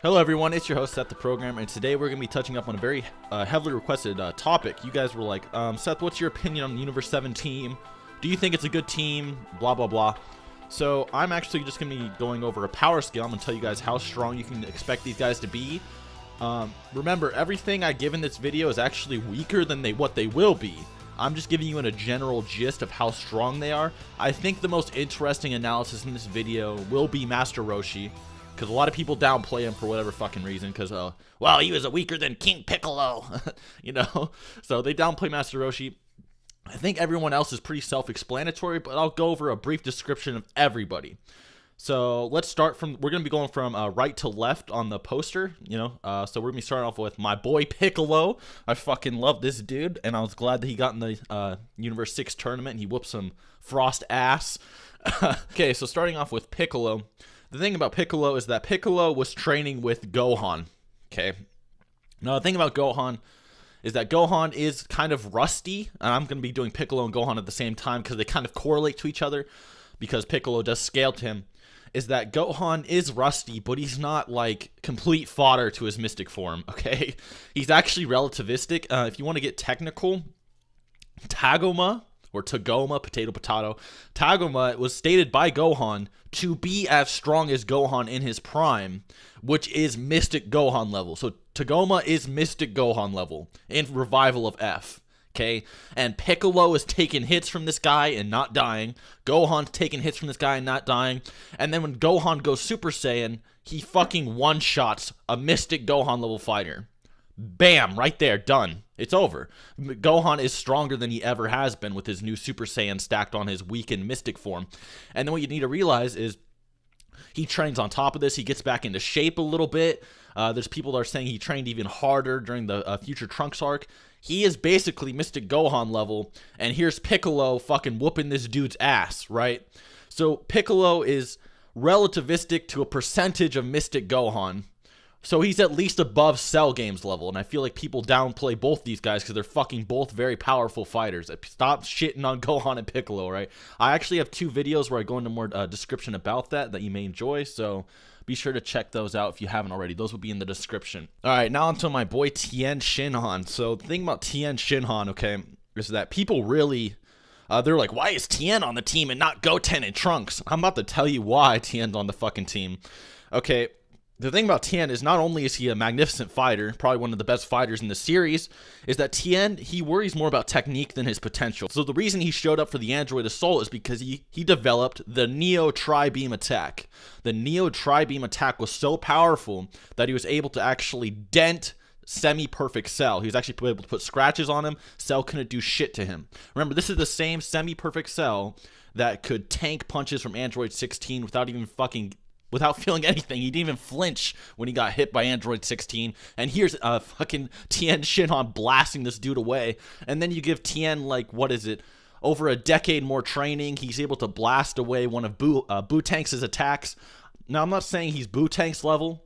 Hello everyone, it's your host Seth the Program, and today we're going to be touching up on a very heavily requested topic. You guys were like, Seth, what's your opinion on the Universe 7 team? Do you think it's a good team? Blah, blah, blah. So I'm actually just going to be going over a power scale. I'm going to tell you guys how strong you can expect these guys to be. Remember, everything I give in this video is actually weaker than what they will be. I'm just giving you a general gist of how strong they are. I think the most interesting analysis in this video will be Master Roshi, because a lot of people downplay him for whatever fucking reason, because, well, he was weaker than King Piccolo, you know? So they downplay Master Roshi. I think everyone else is pretty self-explanatory, but I'll go over a brief description of everybody. So let's start from, we're going to be going from right to left on the poster, you know? So we're going to be starting off with my boy Piccolo. I fucking love this dude, and I was glad that he got in the Universe 6 tournament, and he whooped some Frost ass. Okay, so starting off with Piccolo. The thing about Piccolo is that Piccolo was training with Gohan, okay? Now, the thing about Gohan is that Gohan is kind of rusty, and I'm going to be doing Piccolo and Gohan at the same time because they kind of correlate to each other because Piccolo does scale to him, is that Gohan is rusty, but he's not, like, complete fodder to his mystic form, okay? He's actually relativistic. If you want to get technical, Tagoma, or Tagoma, potato, Tagoma was stated by Gohan to be as strong as Gohan in his prime, which is Mystic Gohan level. So Tagoma is Mystic Gohan level in Revival of F, okay? And Piccolo is taking hits from this guy and not dying. Gohan's taking hits from this guy and not dying. And then when Gohan goes Super Saiyan, he fucking one-shots a Mystic Gohan level fighter. Bam, right there, done. It's over. Gohan is stronger than he ever has been with his new Super Saiyan stacked on his weakened Mystic form. And then what you need to realize is he trains on top of this. He gets back into shape a little bit. There's people that are saying he trained even harder during the Future Trunks arc. He is basically Mystic Gohan level, and here's Piccolo fucking whooping this dude's ass, right? So Piccolo is relativistic to a percentage of Mystic Gohan. So he's at least above Cell Games level, and I feel like people downplay both these guys because they're fucking both very powerful fighters. Stop shitting on Gohan and Piccolo, right? I actually have two videos where I go into more description about that you may enjoy, so be sure to check those out if you haven't already. Those will be in the description. All right, now onto my boy Tien Shinhan. So the thing about Tien Shinhan, okay, is that people really... they're like, why is Tien on the team and not Goten and Trunks? I'm about to tell you why Tien's on the fucking team. Okay, the thing about Tien is not only is he a magnificent fighter, probably one of the best fighters in the series, is that Tien, he worries more about technique than his potential. So the reason he showed up for the Android Assault is because he developed the Neo Tri-Beam attack. The Neo Tri-Beam attack was so powerful that he was able to actually dent semi-perfect Cell. He was actually able to put scratches on him. Cell couldn't do shit to him. Remember, this is the same semi-perfect Cell that could tank punches from Android 16 without feeling anything. He didn't even flinch when he got hit by Android 16. And here's fucking Tien Shinhan blasting this dude away. And then you give Tien, like, what is it? Over a decade more training, he's able to blast away one of Buu Tank's attacks. Now, I'm not saying he's Buu Tank's level,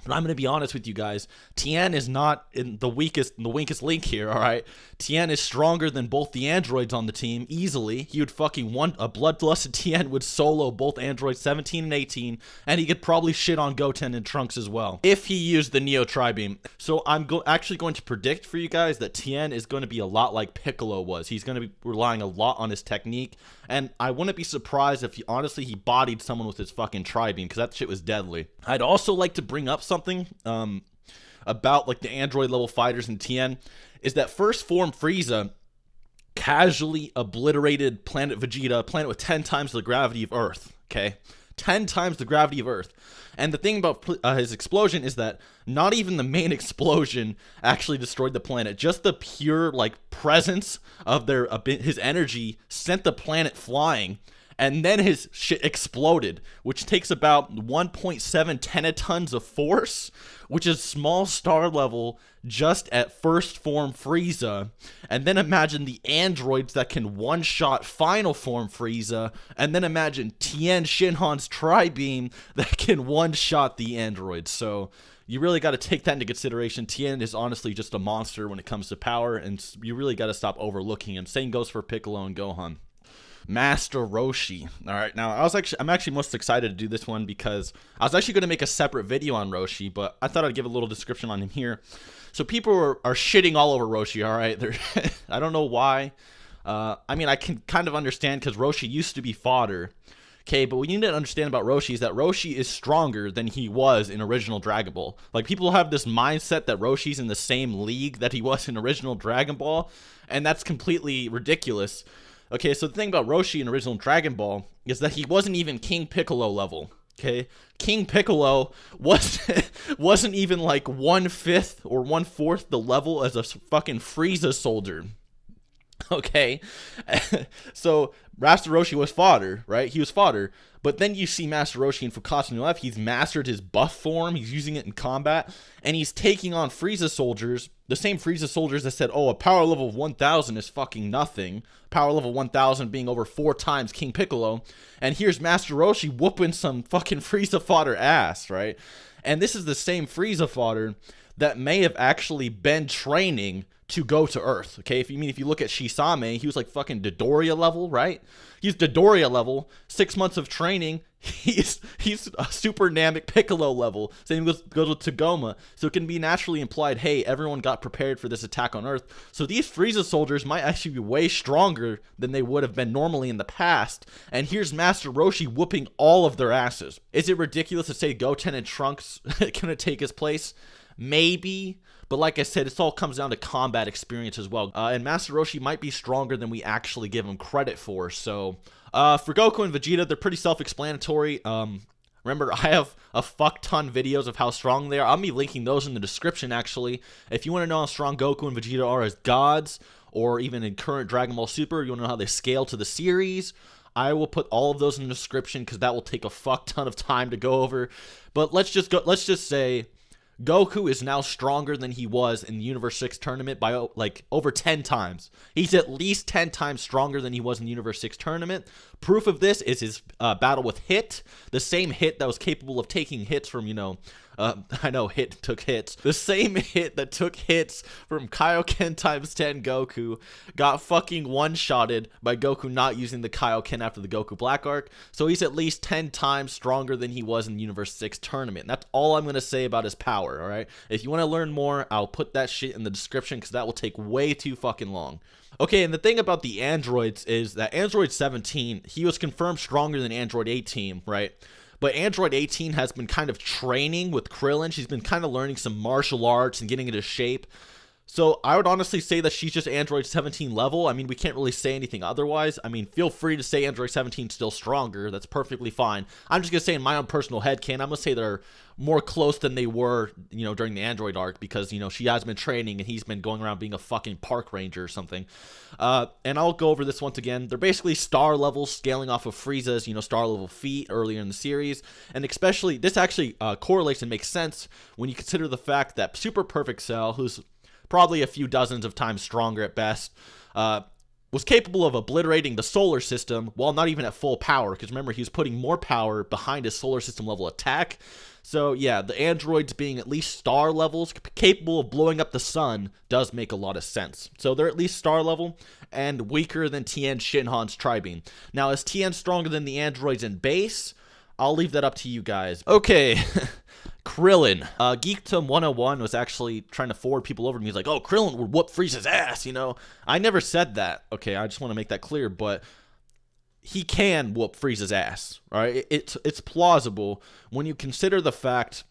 but I'm going to be honest with you guys. Tien is not in the weakest link here, all right? Tien is stronger than both the androids on the team, easily. He would fucking a bloodlusted Tien would solo both androids 17 and 18, and he could probably shit on Goten and Trunks as well, if he used the Neo Tri-Beam. So I'm actually going to predict for you guys that Tien is going to be a lot like Piccolo was. He's going to be relying a lot on his technique, and I wouldn't be surprised if he bodied someone with his fucking Tri-Beam, because that shit was deadly. I'd also like to bring up something about like the android level fighters in Tien, is that first form Frieza casually obliterated planet Vegeta, a planet with 10 times the gravity of Earth, okay? 10 times the gravity of Earth. And the thing about his explosion is that not even the main explosion actually destroyed the planet. Just the pure, like, presence of his energy sent the planet flying. And then his shit exploded, which takes about 1.7 tenatons of force, which is small star level just at first form Frieza. And then imagine the androids that can one-shot final form Frieza. And then imagine Tien Shinhan's Tri-Beam that can one-shot the androids. So you really got to take that into consideration. Tien is honestly just a monster when it comes to power, and you really got to stop overlooking him. Same goes for Piccolo and Gohan. Master Roshi. All right, now I'm actually most excited to do this one because I was actually going to make a separate video on Roshi, but I thought I'd give a little description on him here. So people are shitting all over Roshi. All right, I don't know why. I mean, I can kind of understand because Roshi used to be fodder. Okay, but what you need to understand about Roshi is that Roshi is stronger than he was in original Dragon Ball. Like, people have this mindset that Roshi's in the same league that he was in original Dragon Ball, and that's completely ridiculous. Okay, so the thing about Roshi in original Dragon Ball is that he wasn't even King Piccolo level. Okay, King Piccolo wasn't even like 1/5 or 1/4 the level as a fucking Frieza soldier. Okay, so Master Roshi was fodder, right? He was fodder, but then you see Master Roshi in Fukasu no F. He's mastered his buff form, he's using it in combat, and he's taking on Frieza soldiers, the same Frieza soldiers that said, oh, a power level of 1000 is fucking nothing, power level 1000 being over 4 times King Piccolo, and here's Master Roshi whooping some fucking Frieza fodder ass, right? And this is the same Frieza fodder that may have actually been training to go to Earth. Okay, if you look at Shisame, he was like fucking Dodoria level, right? He's Dodoria level, 6 months of training. He's a super Namek Piccolo level. Same goes with Tagoma. So it can be naturally implied, hey, everyone got prepared for this attack on Earth. So these Frieza soldiers might actually be way stronger than they would have been normally in the past. And here's Master Roshi whooping all of their asses. Is it ridiculous to say Goten and Trunks gonna take his place? Maybe. But like I said, it all comes down to combat experience as well. And Master Roshi might be stronger than we actually give him credit for. So, for Goku and Vegeta, they're pretty self-explanatory. Remember, I have a fuck ton videos of how strong they are. I'll be linking those in the description, actually. If you want to know how strong Goku and Vegeta are as gods, or even in current Dragon Ball Super, you want to know how they scale to the series, I will put all of those in the description because that will take a fuck ton of time to go over. But let's just say Goku is now stronger than he was in the Universe 6 tournament by like over 10 times. He's at least 10 times stronger than he was in the Universe 6 tournament. Proof of this is his battle with Hit, the same Hit that was capable of taking hits from, I know Hit took hits. The same Hit that took hits from Kaioken times 10 Goku got fucking one-shotted by Goku not using the Kaioken after the Goku Black Arc. So he's at least 10 times stronger than he was in the Universe 6 tournament. That's all I'm going to say about his power, alright? If you want to learn more, I'll put that shit in the description because that will take way too fucking long. Okay, and the thing about the androids is that Android 17, he was confirmed stronger than Android 18, right? But Android 18 has been kind of training with Krillin. She's been kind of learning some martial arts and getting into shape. So I would honestly say that she's just Android 17 level. I mean, we can't really say anything otherwise. I mean, feel free to say Android 17 is still stronger. That's perfectly fine. I'm just going to say in my own personal headcanon, I'm going to say they're more close than they were, during the Android arc because, she has been training and he's been going around being a fucking park ranger or something. And I'll go over this once again. They're basically star levels scaling off of Frieza's, star level feat earlier in the series. And especially, this actually correlates and makes sense when you consider the fact that Super Perfect Cell, who's probably a few dozens of times stronger at best, was capable of obliterating the solar system while not even at full power, because remember, he was putting more power behind his solar system level attack. So yeah, the androids being at least star levels, capable of blowing up the sun, does make a lot of sense. So they're at least star level, and weaker than Tien Shinhan's Tri-Beam. Now, is Tien stronger than the androids in base? I'll leave that up to you guys. Okay. Krillin. Geekdom 101 was actually trying to forward people over to me. He's like, oh, Krillin would whoop Frieza's ass, I never said that. Okay, I just want to make that clear, but he can whoop Frieza's ass, all right? It's plausible when you consider the fact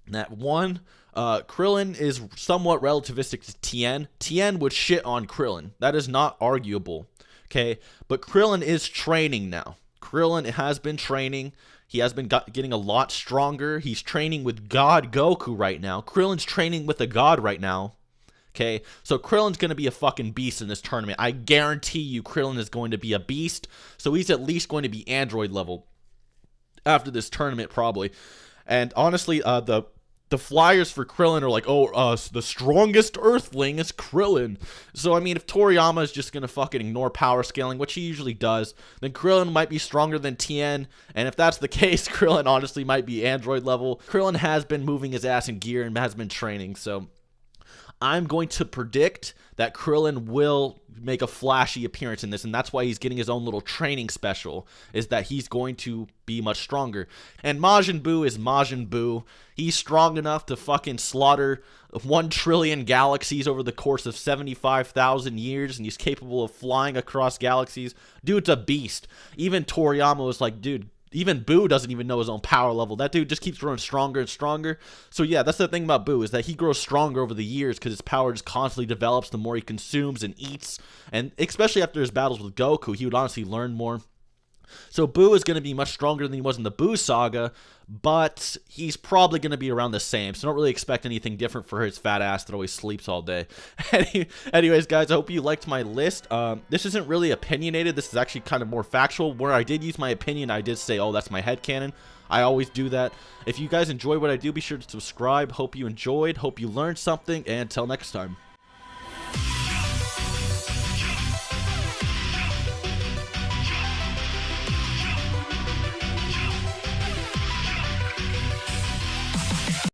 that, one, Krillin is somewhat relativistic to Tien. Tien would shit on Krillin. That is not arguable, okay? But Krillin is training now. Krillin has been training. He has been getting a lot stronger. He's training with God Goku right now. Krillin's training with a god right now. Okay, so Krillin's going to be a fucking beast in this tournament. I guarantee you Krillin is going to be a beast. So he's at least going to be android level after this tournament probably. And honestly, the flyers for Krillin are like, oh, the strongest Earthling is Krillin. So, I mean, if Toriyama is just going to fucking ignore power scaling, which he usually does, then Krillin might be stronger than Tien. And if that's the case, Krillin honestly might be android level. Krillin has been moving his ass in gear and has been training, so I'm going to predict that Krillin will make a flashy appearance in this, and that's why he's getting his own little training special, is that he's going to be much stronger. And Majin Buu is Majin Buu. He's strong enough to fucking slaughter 1 trillion galaxies over the course of 75,000 years, and he's capable of flying across galaxies. Dude's a beast. Even Toriyama was like, dude, even Buu doesn't even know his own power level. That dude just keeps growing stronger and stronger. So yeah, that's the thing about Buu, is that he grows stronger over the years because his power just constantly develops the more he consumes and eats. And especially after his battles with Goku, he would honestly learn more. So Buu is going to be much stronger than he was in the Buu saga, but he's probably going to be around the same. So don't really expect anything different for his fat ass that always sleeps all day. Anyways, guys, I hope you liked my list. This isn't really opinionated. This is actually kind of more factual. Where I did use my opinion, I did say, oh, that's my headcanon. I always do that. If you guys enjoy what I do, be sure to subscribe. Hope you enjoyed. Hope you learned something. And until next time.